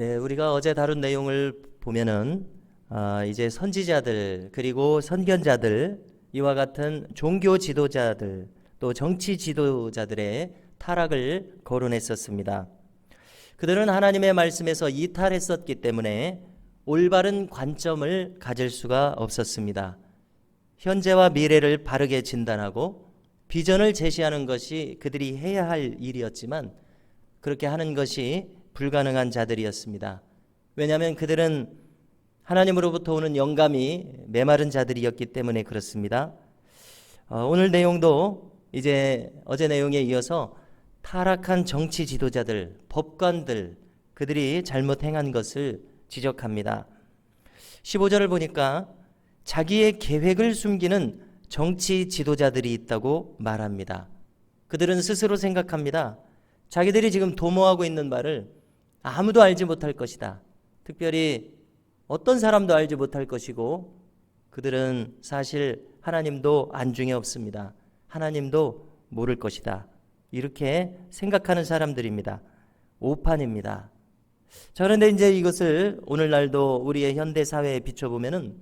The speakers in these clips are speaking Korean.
네, 우리가 어제 다룬 내용을 보면은 이제 선지자들 그리고 선견자들 이와 같은 종교 지도자들 또 정치 지도자들의 타락을 거론했었습니다. 그들은 하나님의 말씀에서 이탈했었기 때문에 올바른 관점을 가질 수가 없었습니다. 현재와 미래를 바르게 진단하고 비전을 제시하는 것이 그들이 해야 할 일이었지만 그렇게 하는 것이 불가능한 자들이었습니다. 왜냐하면 그들은 하나님으로부터 오는 영감이 메마른 자들이었기 때문에 그렇습니다. 오늘 내용도 이제 어제 내용에 이어서 타락한 정치 지도자들, 법관들, 그들이 잘못 행한 것을 지적합니다. 15절을 보니까 자기의 계획을 숨기는 정치 지도자들이 있다고 말합니다. 그들은 스스로 생각합니다. 자기들이 지금 도모하고 있는 바를 아무도 알지 못할 것이다. 특별히 어떤 사람도 알지 못할 것이고 그들은 사실 하나님도 안중에 없습니다. 하나님도 모를 것이다. 이렇게 생각하는 사람들입니다. 오판입니다. 그런데 이제 이것을 오늘날도 우리의 현대 사회에 비춰보면은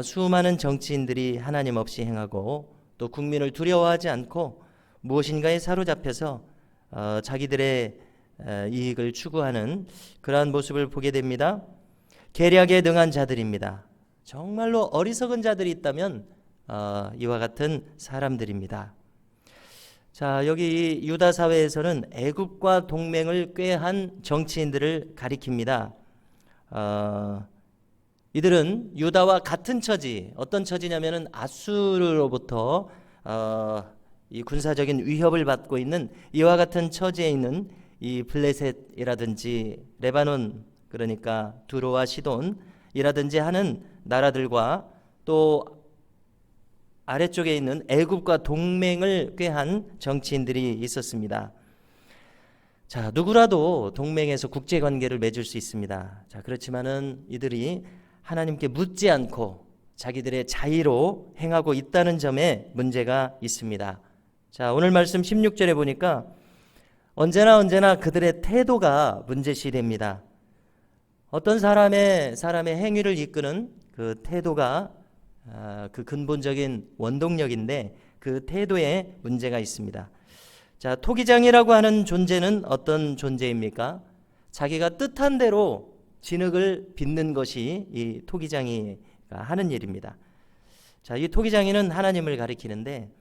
수많은 정치인들이 하나님 없이 행하고 또 국민을 두려워하지 않고 무엇인가에 사로잡혀서 자기들의 이익을 추구하는 그러한 모습을 보게 됩니다. 계략에 능한 자들입니다. 정말로 어리석은 자들이 있다면 이와 같은 사람들입니다. 자, 여기 유다 사회에서는 애굽과 동맹을 꾀한 정치인들을 가리킵니다. 이들은 유다와 같은 처지, 어떤 처지냐면은 아수르로부터 이 군사적인 위협을 받고 있는 이와 같은 처지에 있는 이 블레셋이라든지 레바논, 그러니까 두로와 시돈이라든지 하는 나라들과 또 아래쪽에 있는 애굽과 동맹을 꾀한 정치인들이 있었습니다. 자, 누구라도 동맹에서 국제 관계를 맺을 수 있습니다. 자, 그렇지만은 이들이 하나님께 묻지 않고 자기들의 자의로 행하고 있다는 점에 문제가 있습니다. 자, 오늘 말씀 16절에 보니까 언제나 그들의 태도가 문제시됩니다. 어떤 사람의 행위를 이끄는 그 태도가 그 근본적인 원동력인데 그 태도에 문제가 있습니다. 자, 토기장이라고 하는 존재는 어떤 존재입니까? 자기가 뜻한 대로 진흙을 빚는 것이 이 토기장이가 하는 일입니다. 자, 이 토기장이는 하나님을 가리키는데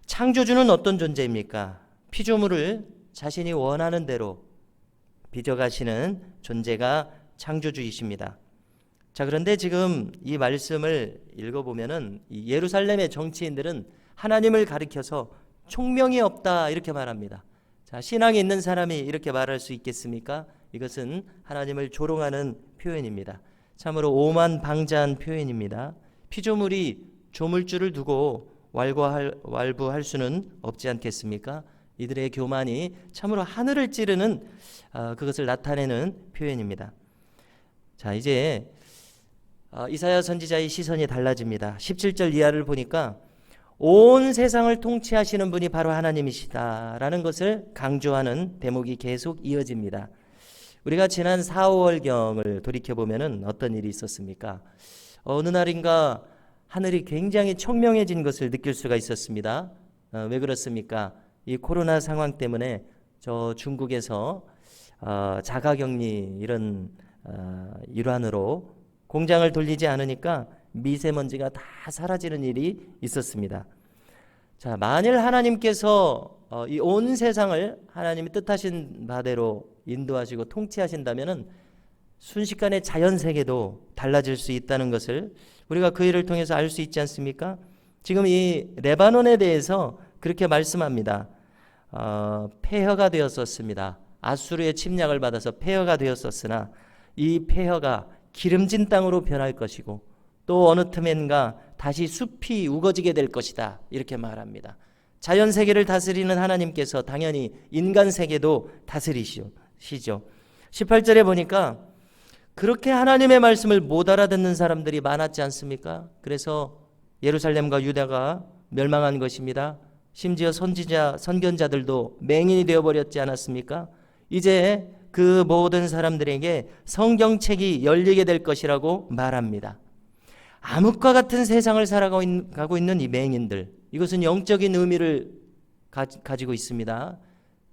창조주는 어떤 존재입니까? 피조물을 자신이 원하는 대로 빚어가시는 존재가 창조주이십니다. 자, 그런데 지금 이 말씀을 읽어보면은 이 예루살렘의 정치인들은 하나님을 가리켜서 총명이 없다 이렇게 말합니다. 자, 신앙이 있는 사람이 이렇게 말할 수 있겠습니까? 이것은 하나님을 조롱하는 표현입니다. 참으로 오만방자한 표현입니다. 피조물이 조물주를 두고 왈부할 수는 없지 않겠습니까? 이들의 교만이 참으로 하늘을 찌르는 그것을 나타내는 표현입니다. 자, 이제 이사야 선지자의 시선이 달라집니다. 17절 이하를 보니까 온 세상을 통치하시는 분이 바로 하나님이시다라는 것을 강조하는 대목이 계속 이어집니다. 우리가 지난 4, 5월경을 돌이켜보면 어떤 일이 있었습니까? 어느 날인가 하늘이 굉장히 청명해진 것을 느낄 수가 있었습니다. 왜 그렇습니까? 이 코로나 상황 때문에 저 중국에서 자가격리 이런 일환으로 공장을 돌리지 않으니까 미세먼지가 다 사라지는 일이 있었습니다. 자, 만일 하나님께서 이 온 세상을 하나님이 뜻하신 바대로 인도하시고 통치하신다면은 순식간에 자연 세계도 달라질 수 있다는 것을 우리가 그 일을 통해서 알 수 있지 않습니까? 지금 이 레바논에 대해서 그렇게 말씀합니다. 폐허가 되었었습니다. 아수르의 침략을 받아서 폐허가 되었었으나 이 폐허가 기름진 땅으로 변할 것이고 또 어느 틈엔가 다시 숲이 우거지게 될 것이다 이렇게 말합니다. 자연 세계를 다스리는 하나님께서 당연히 인간 세계도 다스리시죠. 18절에 보니까 그렇게 하나님의 말씀을 못 알아듣는 사람들이 많았지 않습니까? 그래서 예루살렘과 유다가 멸망한 것입니다. 심지어 선지자, 선견자들도 맹인이 되어버렸지 않았습니까? 이제 그 모든 사람들에게 성경책이 열리게 될 것이라고 말합니다. 암흑과 같은 세상을 살아가고 있는 이 맹인들, 이것은 영적인 의미를 가지고 있습니다.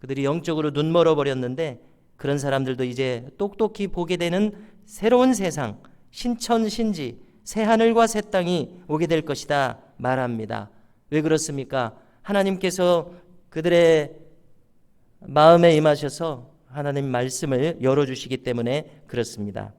그들이 영적으로 눈멀어 버렸는데 그런 사람들도 이제 똑똑히 보게 되는 새로운 세상, 신천신지, 새하늘과 새 땅이 오게 될 것이다 말합니다. 왜 그렇습니까? 하나님께서 그들의 마음에 임하셔서 하나님 말씀을 열어주시기 때문에 그렇습니다.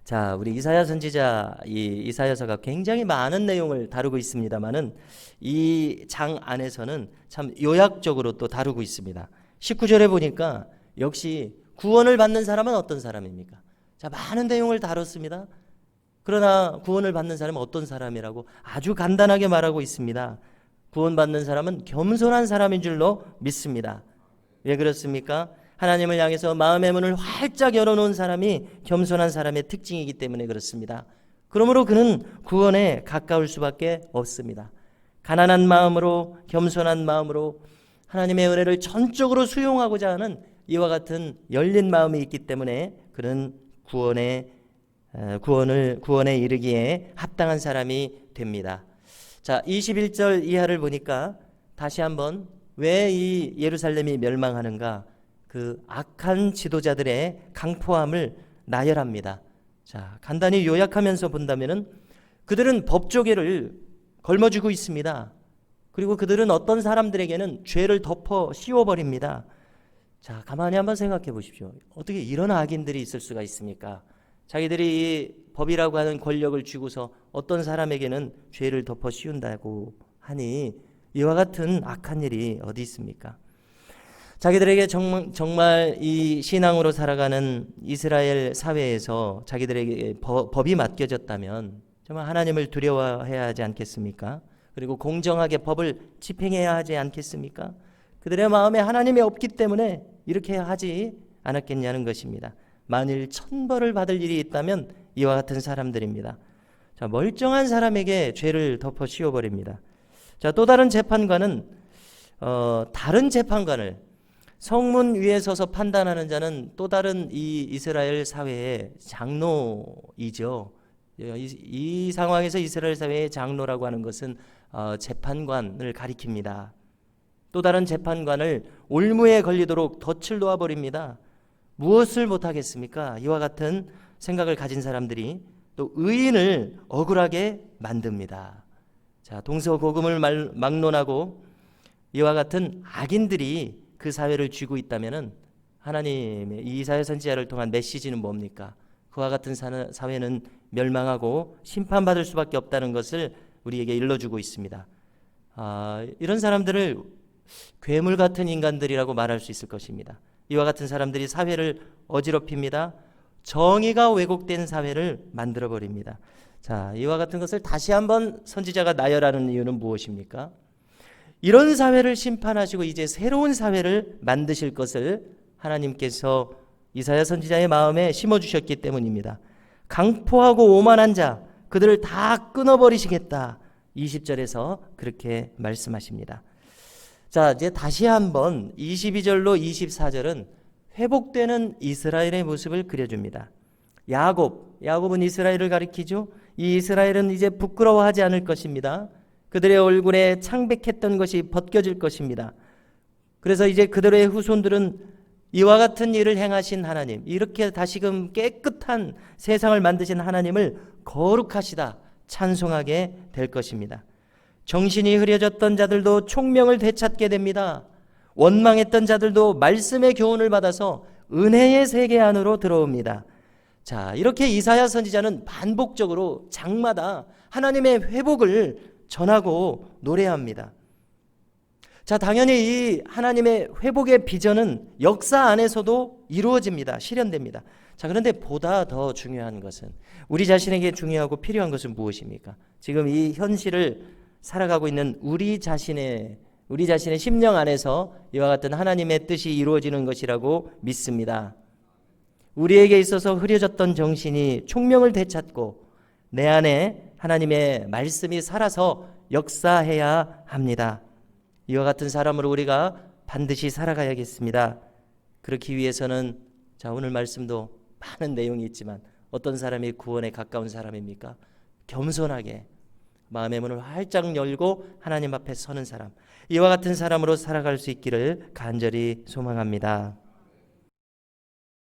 자, 우리 이사야 선지자 이 이사야서가 굉장히 많은 내용을 다루고 있습니다만은 이 장 안에서는 참 요약적으로 또 다루고 있습니다. 19절에 보니까 역시 구원을 받는 사람은 어떤 사람입니까? 자, 많은 내용을 다뤘습니다. 그러나 구원을 받는 사람은 어떤 사람이라고 아주 간단하게 말하고 있습니다. 구원받는 사람은 겸손한 사람인 줄로 믿습니다. 왜 그렇습니까? 하나님을 향해서 마음의 문을 활짝 열어놓은 사람이 겸손한 사람의 특징이기 때문에 그렇습니다. 그러므로 그는 구원에 가까울 수밖에 없습니다. 가난한 마음으로, 겸손한 마음으로 하나님의 은혜를 전적으로 수용하고자 하는 이와 같은 열린 마음이 있기 때문에 그는 구원에 이르기에 합당한 사람이 됩니다. 자, 21절 이하를 보니까 다시 한번 왜 이 예루살렘이 멸망하는가, 그 악한 지도자들의 강포함을 나열합니다. 자, 간단히 요약하면서 본다면은 그들은 법조계를 걸머쥐고 있습니다. 그리고 그들은 어떤 사람들에게는 죄를 덮어 씌워버립니다. 자, 가만히 한번 생각해 보십시오. 어떻게 이런 악인들이 있을 수가 있습니까? 자기들이 이 법이라고 하는 권력을 쥐고서 어떤 사람에게는 죄를 덮어 씌운다고 하니 이와 같은 악한 일이 어디 있습니까? 자기들에게 정말 이 신앙으로 살아가는 이스라엘 사회에서 자기들에게 법이 맡겨졌다면 정말 하나님을 두려워해야 하지 않겠습니까? 그리고 공정하게 법을 집행해야 하지 않겠습니까? 그들의 마음에 하나님이 없기 때문에 이렇게 하지 않았겠냐는 것입니다. 만일 천벌을 받을 일이 있다면 이와 같은 사람들입니다. 자, 멀쩡한 사람에게 죄를 덮어 씌워버립니다. 자, 또 다른 재판관은 다른 재판관을 성문 위에 서서 판단하는 자는 또 다른 이 이스라엘 사회의 장로이죠. 이 상황에서 이스라엘 사회의 장로라고 하는 것은 재판관을 가리킵니다. 또 다른 재판관을 올무에 걸리도록 덫을 놓아버립니다. 무엇을 못하겠습니까? 이와 같은 생각을 가진 사람들이 또 의인을 억울하게 만듭니다. 자, 동서고금을 막론하고 이와 같은 악인들이 그 사회를 쥐고 있다면은 하나님의 이 이사야 선지자를 통한 메시지는 뭡니까? 그와 같은 사회는 멸망하고 심판받을 수밖에 없다는 것을 우리에게 일러주고 있습니다. 이런 사람들을 괴물 같은 인간들이라고 말할 수 있을 것입니다. 이와 같은 사람들이 사회를 어지럽힙니다. 정의가 왜곡된 사회를 만들어버립니다. 자, 이와 같은 것을 다시 한번 선지자가 나열하는 이유는 무엇입니까? 이런 사회를 심판하시고 이제 새로운 사회를 만드실 것을 하나님께서 이사야 선지자의 마음에 심어주셨기 때문입니다. 강포하고 오만한 자, 그들을 다 끊어버리시겠다. 20절에서 그렇게 말씀하십니다. 자, 이제 다시 한번 22절로 24절은 회복되는 이스라엘의 모습을 그려줍니다. 야곱은 이스라엘을 가리키죠. 이 이스라엘은 이제 부끄러워하지 않을 것입니다. 그들의 얼굴에 창백했던 것이 벗겨질 것입니다. 그래서 이제 그들의 후손들은 이와 같은 일을 행하신 하나님, 이렇게 다시금 깨끗한 세상을 만드신 하나님을 거룩하시다 찬송하게 될 것입니다. 정신이 흐려졌던 자들도 총명을 되찾게 됩니다. 원망했던 자들도 말씀의 교훈을 받아서 은혜의 세계 안으로 들어옵니다. 자, 이렇게 이사야 선지자는 반복적으로 장마다 하나님의 회복을 전하고 노래합니다. 자, 당연히 이 하나님의 회복의 비전은 역사 안에서도 이루어집니다. 실현됩니다. 자, 그런데 보다 더 중요한 것은, 우리 자신에게 중요하고 필요한 것은 무엇입니까? 지금 이 현실을 살아가고 있는 우리 자신의 심령 안에서 이와 같은 하나님의 뜻이 이루어지는 것이라고 믿습니다. 우리에게 있어서 흐려졌던 정신이 총명을 되찾고 내 안에 하나님의 말씀이 살아서 역사해야 합니다. 이와 같은 사람으로 우리가 반드시 살아가야겠습니다. 그렇기 위해서는 자, 오늘 말씀도 많은 내용이 있지만 어떤 사람이 구원에 가까운 사람입니까? 겸손하게 마음의 문을 활짝 열고 하나님 앞에 서는 사람, 이와 같은 사람으로 살아갈 수 있기를 간절히 소망합니다.